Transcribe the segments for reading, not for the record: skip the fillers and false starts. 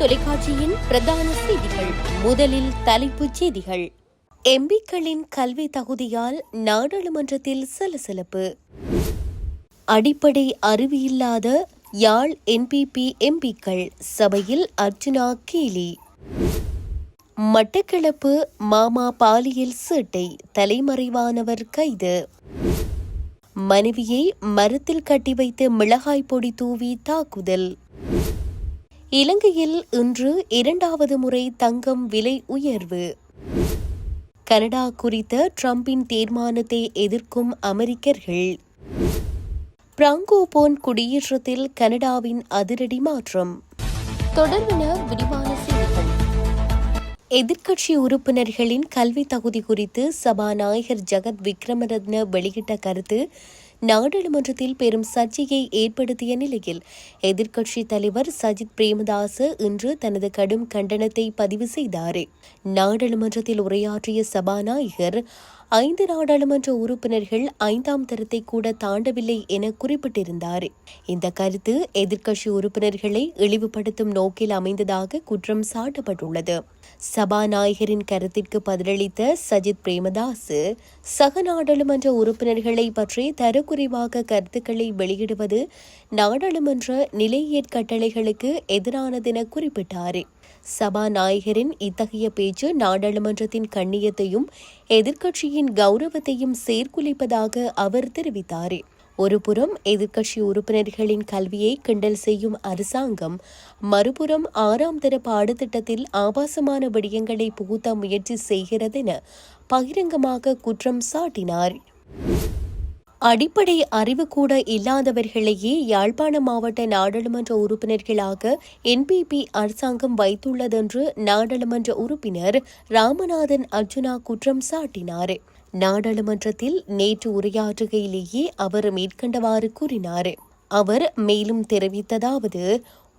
தொலைக்காட்சியின் பிரதான செய்திகள். முதலில் தலைப்புச் செய்திகள். எம்பிக்களின் கல்வி தகுதியால் நாடாளுமன்றத்தில் சலசலப்பு. அடிப்படை அறிவில்லாத யாழ் என்பிபி எம்பிக்கள் சபையில் அர்ச்சுனா கேலி. மட்டக்களப்பு மாமா பாலியல் சேட்டை, தலைமறைவானவர் கைது. மனைவியை மரத்தில் கட்டி வைத்து மிளகாய் பொடி தூவி தாக்குதல். இலங்கையில் இன்று 2வது முறை தங்கம் விலை உயர்வு. கனடா குறித்த ட்ரம்பின் தீர்மானத்தை எதிர்க்கும் அமெரிக்கர்கள். பிராங்கோபோன் குடியேற்றத்தில் கனடாவின் அதிரடி மாற்றம். தொடர்பான விரிவான செய்திகள். எதிர்க்கட்சி உறுப்பினர்களின் கல்வி தகுதி குறித்து சபாநாயகர் ஜகத் விக்ரமரத்ன வெளியிட்ட கருத்து நாடாளுமன்றத்தில் பெரும் சர்ச்சையை ஏற்படுத்திய நிலையில் எதிர்க்கட்சித் தலைவர் சஜித் பிரேமதாச இன்று தனது கடும் கண்டனத்தை பதிவு செய்தார். நாடாளுமன்றத்தில் உரையாற்றிய சபாநாயகர் 5 நாடாளுமன்ற உறுப்பினர்கள் 5ஆம் தரத்தை கூட தாண்டவில்லை என குறிப்பிட்டிருந்தார். இந்த கருத்து எதிர்க்கட்சி உறுப்பினர்களை இழிவுபடுத்தும் நோக்கில் அமைந்ததாக குற்றம் சாட்டப்பட்டுள்ளது. சபாநாயகரின் கருத்திற்கு பதிலளித்த சஜித் பிரேமதாஸ், சக நாடாளுமன்ற உறுப்பினர்களை பற்றி தரக்குறைவாக கருத்துக்களை வெளியிடுவது நாடாளுமன்ற நிலையியற் கட்டளைகளுக்கு எதிரானதென குறிப்பிட்டார். சபாநாயகரின் இத்தகைய பேச்சு நாடாளுமன்றத்தின் கண்ணியத்தையும் எதிர்க்கட்சியின் கௌரவத்தையும் சீர்குலைப்பதாக அவர் தெரிவித்தார். ஒருபுறம் எதிர்க்கட்சி உறுப்பினர்களின் கல்வியை கிண்டல் செய்யும் அரசாங்கம், மறுபுறம் 6ஆம் தர பாடத்திட்டத்தில் ஆபாசமான விடயங்களை புகுத்த முயற்சி செய்கிறதென பகிரங்கமாக குற்றம் சாட்டினார். அடிப்படை அறிவு கூட இல்லாதவர்களையே யாழ்ப்பாண மாவட்ட நாடாளுமன்ற உறுப்பினர்களாக என்பிபி அரசாங்கம் வைத்துள்ளதென்று நாடாளுமன்ற உறுப்பினர் ராமநாதன் அர்ச்சுனா குற்றம் சாட்டினார். நாடாளுமன்றத்தில் நேற்று உரையாற்றுகையிலேயே அவர் மேற்கண்டவாறு கூறினார். அவர் மேலும் தெரிவித்ததாவது,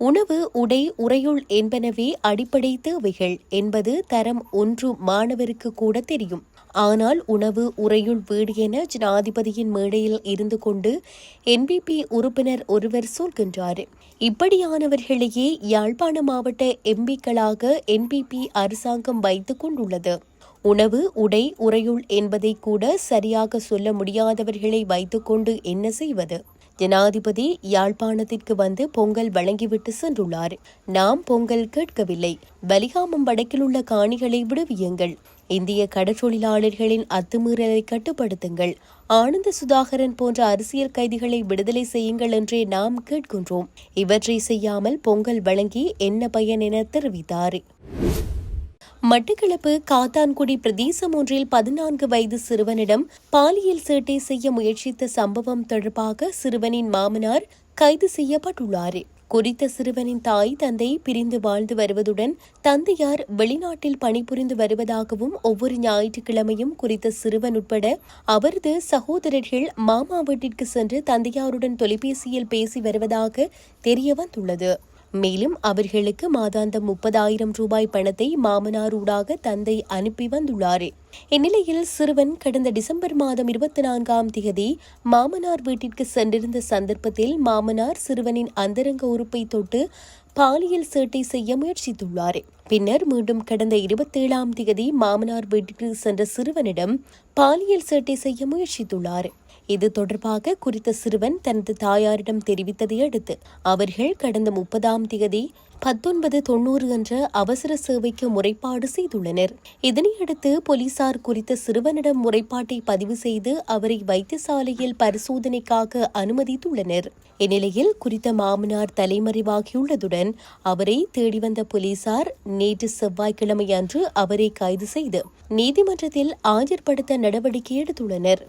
உணவு, உடை, உறையுள் என்பனவே அடிப்படை தேவைகள் என்பது தரம் 1 மாணவருக்கு கூட தெரியும். ஆனால் உணவு, உறையுள், வீடு என ஜனாதிபதியின் மேடையில் இருந்து கொண்டு என்பிபி உறுப்பினர் ஒருவர் சொல்கின்றார். இப்படியானவர்களையே யாழ்ப்பாண மாவட்ட எம்பிக்களாக என்பிபி அரசாங்கம் வைத்துக் கொண்டுள்ளது. உணவு, உடை, உறையுள் என்பதை கூட சரியாக சொல்ல முடியாதவர்களை வைத்துக்கொண்டு என்ன செய்வது? ஜனாதிபதி யாழ்ப்பாணத்திற்கு வந்து பொங்கல் வழங்கிவிட்டு சென்றுள்ளார். நாம் பொங்கல் கேட்கவில்லை. வலிகாமம் வடக்கில் உள்ள காணிகளை விடுவியுங்கள். இந்திய கடற்றொழிலாளர்களின் அத்துமீறலை கட்டுப்படுத்துங்கள். ஆனந்த சுதாகரன் போன்ற அரசியல் கைதிகளை விடுதலை செய்யுங்கள் என்றே நாம் கேட்கின்றோம். இவற்றை செய்யாமல் பொங்கல் வழங்கி என்ன பயன் என தெரிவித்தார். மட்டக்களப்பு காத்தான்குடி பிரதேசம் ஒன்றில் 14 வயது சிறுவனிடம் பாலியல் சேட்டை செய்ய முயற்சித்த சம்பவம் தொடர்பாக சிறுவனின் மாமனார் கைது செய்யப்பட்டுள்ளார். குறித்த சிறுவனின் தாய், தந்தை பிரிந்து வாழ்ந்து வருவதுடன் தந்தையார் வெளிநாட்டில் பணிபுரிந்து வருவதாகவும் ஒவ்வொரு ஞாயிற்றுக்கிழமையும் குறித்த சிறுவன் உட்பட அவரது சகோதரர்கள் மாமா வீட்டிற்கு சென்று தந்தையாருடன் தொலைபேசியில் பேசி வருவதாக தெரியவந்துள்ளது. மேலும் அவர்களுக்கு மாதாந்தம் 30,000 ரூபாய் பணத்தை மாமனார் ஊடாக தந்தை அனுப்பி வந்துள்ளார். இந்நிலையில் சிறுவன் கடந்த டிசம்பர் மாதம் 24ஆம் தேதி மாமனார் வீட்டிற்கு சென்றிருந்த சந்தர்ப்பத்தில் மாமனார் சிறுவனின் அந்தரங்க உறுப்பை தொட்டு பாலியல் சேட்டை செய்ய முயற்சித்துள்ளார். பின்னர் மீண்டும் கடந்த 27ஆம் தேதி மாமனார் வீட்டிற்கு சென்ற சிறுவனிடம் பாலியல் சேட்டை செய்ய முயற்சித்துள்ளார். இது தொடர்பாக குறித்த சிறுவன் தனது தாயாரிடம் தெரிவித்ததை அடுத்து அவர்கள் கடந்த 30ஆம் தேதி 1990 என்ற அவசர சேவைக்கு முறைப்பாடு செய்துள்ளனர். இதனையடுத்து போலீசார் குறித்த சிறுவனிடம் முறைப்பாட்டை பதிவு செய்து அவரை வைத்தியசாலையில் பரிசோதனைக்காக அனுமதித்துள்ளனர். இந்நிலையில் குறித்த மாமனார் தலைமறைவாகியுள்ளதுடன் அவரை தேடி வந்த போலீசார் நேற்று செவ்வாய்க்கிழமை அன்று அவரை கைது செய்து நீதிமன்றத்தில் ஆஜர்படுத்த நடவடிக்கை எடுத்துள்ளனர்.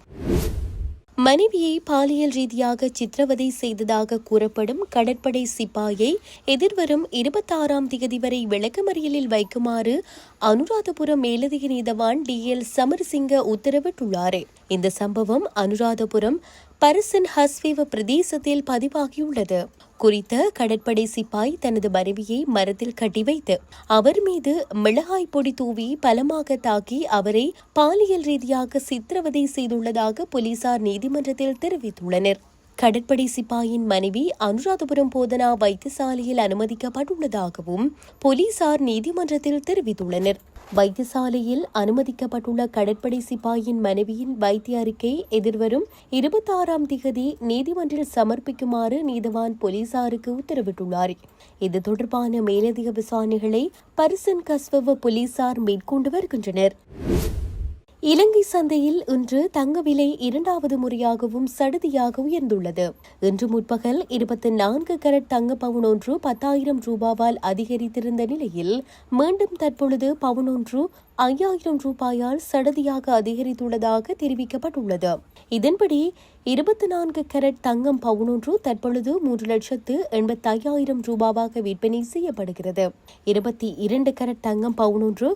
மனைவியை பாலியல் ரீதியாக சித்திரவதை செய்ததாக கூறப்படும் கடற்படை சிப்பாயை எதிர்வரும் 26ஆம் தேதி வரை விளக்கமறியலில் வைக்குமாறு அனுராதபுரம் மேலதிக நீதவான் DL சமரசிங்க உத்தரவிட்டுள்ளார். இந்த சம்பவம் அனுராதபுரம் பரிசன் ஹஸ்வீவ பிரதேசத்தில் பதிவாகியுள்ளது. குறித்த கடற்படை சிப்பாய் தனது மனைவியை மரத்தில் கட்டி வைத்து அவர் மீது மிளகாய் பொடி தூவி பலமாக தாக்கி அவரை பாலியல் ரீதியாக சித்திரவதை செய்துள்ளதாக போலீசார் நீதிமன்றத்தில் தெரிவித்துள்ளனர். கடற்படை சிப்பாயின் மனைவி அனுராதபுரம் போதனா வைத்தியசாலையில் அனுமதிக்கப்பட்டுள்ளதாகவும் போலீசார் நீதிமன்றத்தில் தெரிவித்துள்ளனர். வைத்தியசாலையில் அனுமதிக்கப்பட்டுள்ள கடற்படை சிப்பாயின் மனைவியின் வைத்திய அறிக்கை எதிர்வரும் 26ஆம் திகதி நீதிமன்றில் சமர்ப்பிக்குமாறு நீதவான் போலீசாருக்கு உத்தரவிட்டுள்ளார். இது தொடர்பான மேலதிக விசாரணைகளை பரிசன் கஸ்வவ போலீசார் மேற்கொண்டு வருகின்றனர். இலங்கை சந்தையில் இன்று தங்க விலை 2வது முறையாகவும் சடுதியாக உயர்ந்துள்ளது. இன்று முற்பகல் 24 கரட் தங்க பவுன் ஒன்று 10,000 ரூபாவால் அதிகரித்திருந்த நிலையில் மீண்டும் தற்பொழுது பவுன் ஒன்று 5,000 ரூபாயால் சடுதியாக அதிகரித்துள்ளதாக தெரிவிக்கப்பட்டுள்ளது. இதன்படி 24 கரட் தங்கம் பவுன் ஒன்று தற்பொழுது 3,85,000 ரூபாவாக விற்பனை செய்யப்படுகிறது. 22 கரட் தங்கம் பவுன் ஒன்று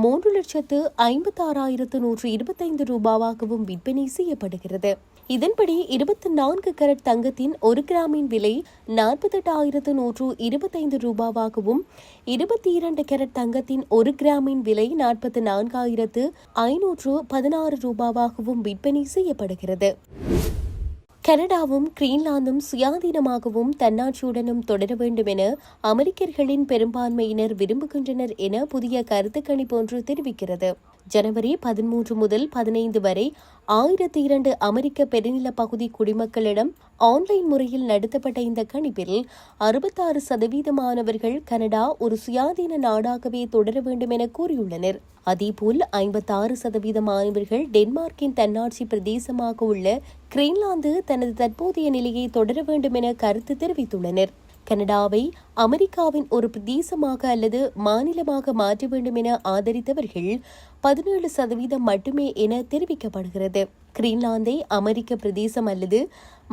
3,56,125 ரூபாவாகவும் விற்பனை செய்யப்படுகிறது. இதன்படி 24 கரட் தங்கத்தின் 1 கிராமின் விலை 48,125 ரூபாவாகவும் 22 கரட் தங்கத்தின் 1 கிராமின் விலை 44,516 ரூபாவாகவும் விற்பனை செய்யப்படுகிறது. கனடாவும் கிரீன்லாந்தும் சுயாதீனமாகவும் தன்னாட்சியுடனும் தொடர வேண்டும் என அமெரிக்கர்களின் பெரும்பான்மையினர் விரும்புகின்றனர் என புதிய கருத்து கணிப்பு ஒன்று தெரிவிக்கிறது. ஜனவரி 13 முதல் 15 வரை 1,002 அமெரிக்க பெருநில பகுதி குடிமக்களிடம் ஆன்லைன் முறையில் நடத்தப்பட்ட இந்த கணிப்பில் 66% கனடா ஒரு சுயாதீன நாடாகவே தொடர வேண்டும் என கூறியுள்ளனர். அதேபோல் 56% டென்மார்க்கின் தன்னாட்சி பிரதேசமாக உள்ள கிரீன்லாந்து தனது தற்போதைய நிலையை தொடர வேண்டும் என கருத்து தெரிவித்துள்ளனர். கனடாவை அமெரிக்காவின் ஒரு பிரதேசமாக அல்லது மாநிலமாக மாற்ற வேண்டும் என ஆதரித்தவர்கள் 17% மட்டுமே என தெரிவிக்கப்படுகிறது. கிரீன்லாந்தை அமெரிக்க பிரதேசம் அல்லது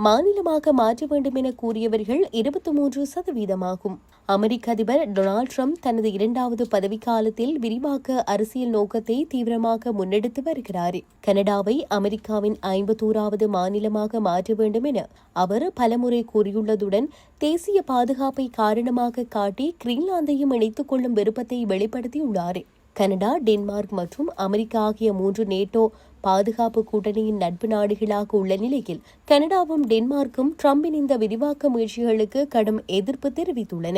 மாநிலமாக மாற்ற வேண்டும் என கூறியவர்கள் 23% அமெரிக்க அதிபர் டொனால்ட் ட்ரம்ப் தனது 2வது பதவிக்காலத்தில் விரிவாக்க அரசியல் நோக்கத்தை தீவிரமாக முன்னெடுத்து வருகிறார். கனடாவை அமெரிக்காவின் 51வது மாநிலமாக மாற்ற வேண்டும் என அவர் பலமுறை கூறியுள்ளதுடன் தேசிய பாதுகாப்பை காரணமாக காட்டி கிரீன்லாந்தையும் இணைத்துக் கொள்ளும் விருப்பத்தை வெளிப்படுத்தியுள்ளார். கனடா, டென்மார்க் மற்றும் அமெரிக்கா ஆகிய 3 நேட்டோ பாதுகாப்பு கூட்டணியின் நட்பு நாடுகளாக உள்ள நிலையில் கனடாவும் டென்மார்க்கும் ட்ரம்பின் இந்த விரிவாக்க முயற்சிகளுக்கு கடும் எதிர்ப்பு தெரிவித்துள்ளன.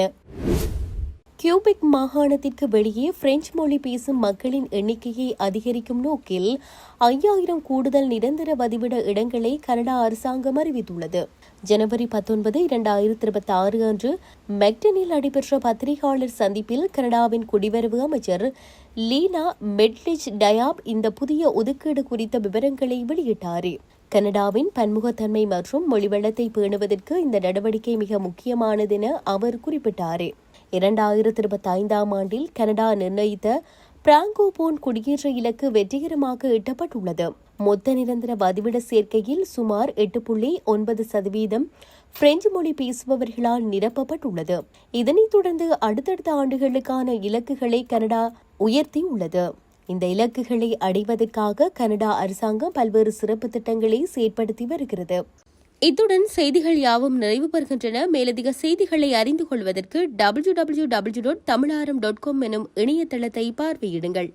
கியூபெக் மாகாணத்திற்கு வெளியே பிரெஞ்சு மொழி பேசும் மக்களின் எண்ணிக்கையை அதிகரிக்கும் நோக்கில் 5,000 கூடுதல் நிரந்தர வதிவிட இடங்களை கனடா அரசாங்கம் அறிவித்துள்ளது. ஜனவரி 19, 2026 அன்று மெக்டனில் நடைபெற்ற பத்திரிகையாளர் சந்திப்பில் கனடாவின் குடிவரவு அமைச்சர் லீனா மெட்லிச் டயாப் இந்த புதிய ஒதுக்கீடு குறித்த விவரங்களை வெளியிட்டார். கனடாவின் பன்முகத்தன்மை மற்றும் மொழிவளத்தை பேணுவதற்கு இந்த நடவடிக்கை மிக முக்கியமானதென அவர் குறிப்பிட்டார். 2025ஆம் ஆண்டில் கனடா நிர்ணயித்த பிராங்கோபோன் குடியேற்ற இலக்கு வெற்றிகரமாக எட்டப்பட்டுள்ளது. மொத்த நிரந்தர வதிவிட சேர்க்கையில் சுமார் 8.9% பிரெஞ்சு மொழி பேசுபவர்களால் நிரப்பப்பட்டுள்ளது. இதனைத் தொடர்ந்து அடுத்தடுத்த ஆண்டுகளுக்கான இலக்குகளை கனடா உயர்த்தியுள்ளது. இந்த இலக்குகளை அடைவதற்காக கனடா அரசாங்கம் பல்வேறு சிறப்பு திட்டங்களை செயற்படுத்தி வருகிறது. இத்துடன் செய்திகள் யாவும் நிறைவு பெறுகின்றன. மேலதிக செய்திகளை அறிந்து கொள்வதற்கு www.tamilaram.com எனும் இணையதளத்தை பார்வையிடுங்கள்.